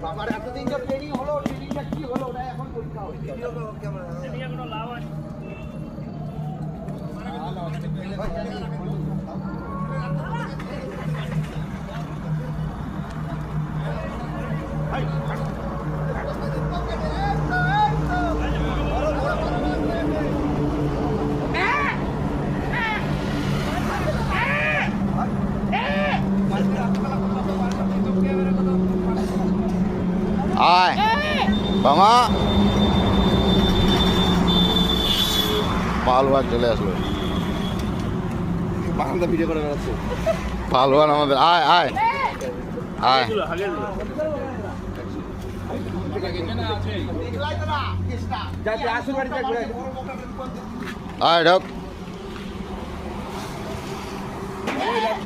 বাবার এতদিন যে ট্রেনিং হলো, ট্রেনিংটা কি হলো ওটা এখন পরীক্ষা হচ্ছে। ট্রেনিং কোনো লাভ আছে? আয় বামা পালওয়ান চলে আসলো। ভিডিও করে বেড়াচ্ছে পালওয়ান আমাদের। আয় আয় আয় আয় ঢোক।